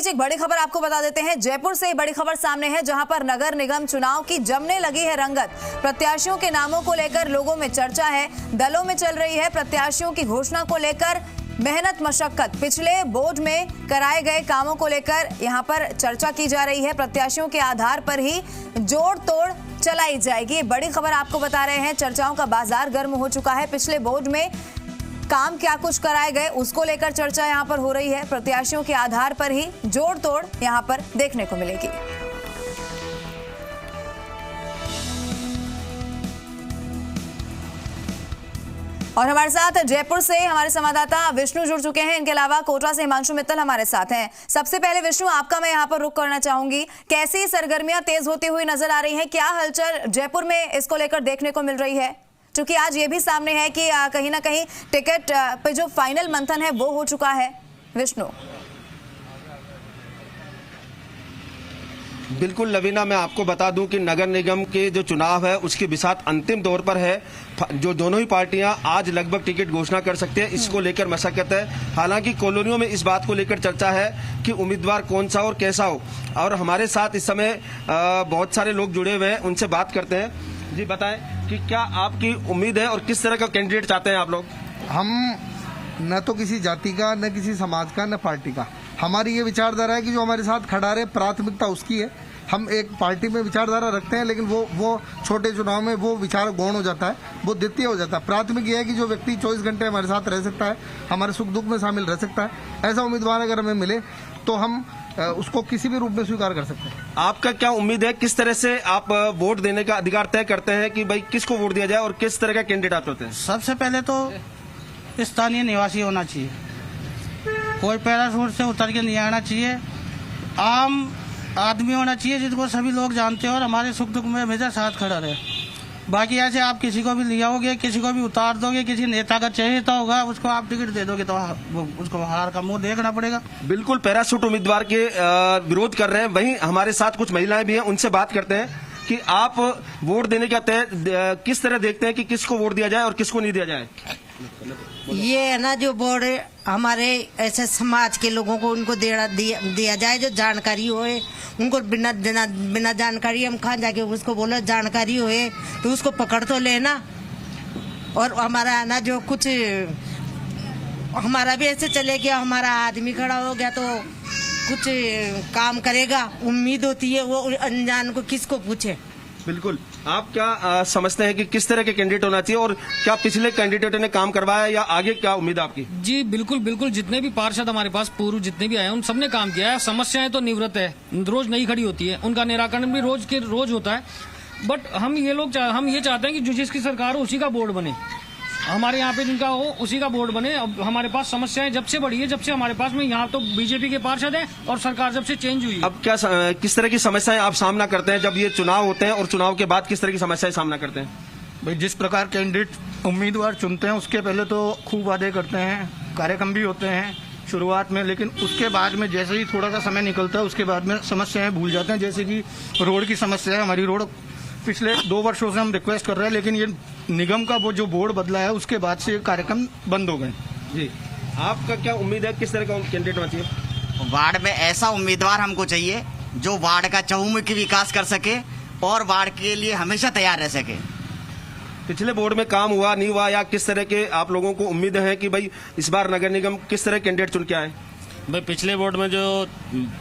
बीच एक बड़ी खबर आपको बता देते हैं। जयपुर से बड़ी खबर सामने है, जहां पर नगर निगम चुनाव की जमने लगी है रंगत। प्रत्याशियों के नामों को लेकर लोगों में चर्चा है, दलों में चल रही है प्रत्याशियों की घोषणा को लेकर मेहनत मशक्कत। पिछले बोर्ड में कराए गए कामों को लेकर यहां पर चर्चा की जा रही है। प्रत्याशियों के आधार पर ही जोड़ तोड़ चलाई जाएगी। बड़ी खबर आपको बता रहे हैं, चर्चाओं का बाजार गर्म हो चुका है। पिछले बोर्ड में काम क्या कुछ कराए गए उसको लेकर चर्चा यहां पर हो रही है। प्रत्याशियों के आधार पर ही जोड़ तोड़ यहां पर देखने को मिलेगी। और हमारे साथ जयपुर से हमारे संवाददाता विष्णु जुड़ चुके हैं। इनके अलावा कोटा से हिमांशु मित्तल हमारे साथ हैं। सबसे पहले विष्णु, आपका मैं यहां पर रुख करना चाहूंगी, कैसी सरगर्मियां तेज होती हुई नजर आ रही हैं? क्या हलचल जयपुर में इसको लेकर देखने को मिल रही है? क्योंकि आज ये भी सामने है कि कहीं ना कहीं टिकट पे जो फाइनल मंथन है वो हो चुका है। विष्णु। बिल्कुल लवीना, मैं आपको बता दूं कि नगर निगम के जो चुनाव है उसके बिसात अंतिम दौर पर है। जो दोनों ही पार्टियां आज लगभग टिकट घोषणा कर सकते हैं, इसको लेकर मशक्कत है। हालांकि कॉलोनियों में इस बात को लेकर चर्चा है कि उम्मीदवार कौन सा और कैसा हो। और हमारे साथ इस समय बहुत सारे लोग जुड़े हुए हैं, उनसे बात करते हैं। जी बताएं कि क्या आपकी उम्मीद है और किस तरह का कैंडिडेट चाहते हैं आप लोग? हम न तो किसी जाति का, न किसी समाज का, न पार्टी का। हमारी ये विचारधारा है कि जो हमारे साथ खड़ा रहे, प्राथमिकता उसकी है। हम एक पार्टी में विचारधारा रखते हैं, लेकिन वो छोटे चुनाव में वो विचार गौण हो जाता है, वो द्वितीय हो जाता है। प्राथमिक ये है कि जो व्यक्ति 24 घंटे हमारे साथ रह सकता है, हमारे सुख दुख में शामिल रह सकता है, ऐसा उम्मीदवार अगर हमें मिले तो हम उसको किसी भी रूप में स्वीकार कर सकते हैं। आपका क्या उम्मीद है, किस तरह से आप वोट देने का अधिकार तय करते हैं कि भाई किसको वोट दिया जाए और किस तरह का कैंडिडेट आप होते हैं? सबसे पहले तो स्थानीय निवासी होना चाहिए, कोई पैराशूट से उतर के नहीं आना चाहिए, आम आदमी होना चाहिए जिसको सभी लोग जानते हैं और हमारे सुख दुख में हमेशा साथ खड़ा रहे। बाकी ऐसे आप किसी को भी ले आओगे, किसी को भी उतार दोगे, किसी नेता का चहेता होगा उसको आप टिकट दे दोगे तो उसको हार का मुंह देखना पड़ेगा। बिल्कुल पैराशूट उम्मीदवार के विरोध कर रहे हैं। वहीं हमारे साथ कुछ महिलाएं भी हैं, उनसे बात करते हैं कि आप वोट देने का तय किस तरह देखते हैं कि किसको वोट दिया जाए और किसको नहीं दिया जाए? ये है ना, जो वोट हमारे ऐसे समाज के लोगों को उनको दिया जाए जो जानकारी होए। उनको बिना जानकारी हम कहाँ जाके उसको बोलो जानकारी होए तो उसको पकड़ तो लेना। और हमारा है ना, जो कुछ हमारा भी ऐसे चले गया, हमारा आदमी खड़ा हो गया तो कुछ काम करेगा, उम्मीद होती है। वो अनजान को किसको पूछे। बिल्कुल, आप क्या समझते हैं कि किस तरह के कैंडिडेट होना चाहिए और क्या पिछले कैंडिडेटों ने काम करवाया या आगे क्या उम्मीद आपकी? जी बिल्कुल बिल्कुल, जितने भी पार्षद हमारे पास पूर्व जितने भी आए हैं उन सबने काम किया है। समस्याएं तो निवृत्त है, रोज नई खड़ी होती है, उनका निराकरण भी रोज के रोज होता है। बट हम ये चाहते हैं कि जो जिसकी सरकार हो उसी का बोर्ड बने, हमारे यहाँ पे जिनका हो उसी का बोर्ड बने। अब हमारे पास समस्याएं जब से बढ़ी है, जब से हमारे पास में यहाँ तो बीजेपी के पार्षद हैं और सरकार जब से चेंज हुई है। अब क्या किस तरह की समस्याएं आप सामना करते हैं जब ये चुनाव होते हैं और चुनाव के बाद किस तरह की समस्याएं सामना करते हैं? भाई, जिस प्रकार कैंडिडेट उम्मीदवार चुनते हैं उसके पहले तो खूब वादे करते हैं, कार्यक्रम भी होते हैं शुरुआत में, लेकिन उसके बाद में जैसे ही थोड़ा सा समय निकलता है उसके बाद में समस्याएं भूल जाते हैं। जैसे कि रोड की समस्या है, हमारी रोड पिछले 2 वर्षों से हम रिक्वेस्ट कर रहे हैं, लेकिन ये निगम का वो जो बोर्ड बदला है उसके बाद से कार्यक्रम बंद हो गए। जी, आपका क्या उम्मीद है, किस तरह का कैंडिडेट होना चाहिए? वार्ड में ऐसा उम्मीदवार हमको चाहिए जो वार्ड का चहुमुखी विकास कर सके और वार्ड के लिए हमेशा तैयार रह सके। पिछले बोर्ड में काम हुआ नहीं हुआ या किस तरह के आप लोगों को उम्मीद है कि भाई इस बार नगर निगम किस तरह कैंडिडेट चुन के आए? भाई, पिछले बोर्ड में जो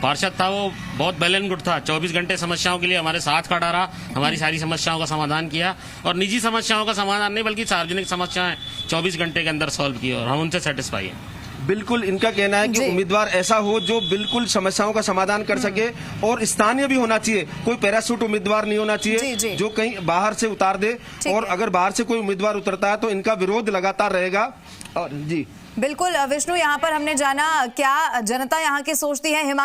पार्षद था वो बहुत वेल एंड गुड था, 24 घंटे समस्याओं के लिए हमारे साथ खड़ा रहा, हमारी सारी समस्याओं का समाधान किया और निजी समस्याओं का समाधान नहीं बल्कि सार्वजनिक समस्याएं 24 घंटे के अंदर सॉल्व की और हम उनसे सेटिस्फाई हैं। बिल्कुल, इनका कहना है कि उम्मीदवार ऐसा हो जो बिल्कुल समस्याओं का समाधान कर सके और स्थानीय भी होना चाहिए। कोई पैराशूट उम्मीदवार नहीं होना चाहिए जो कहीं बाहर से उतार दे, और अगर बाहर से कोई उम्मीदवार उतरता है तो इनका विरोध लगातार रहेगा। और जी बिल्कुल विष्णु, यहाँ पर हमने जाना क्या जनता यहाँ की सोचती है। हिमांशु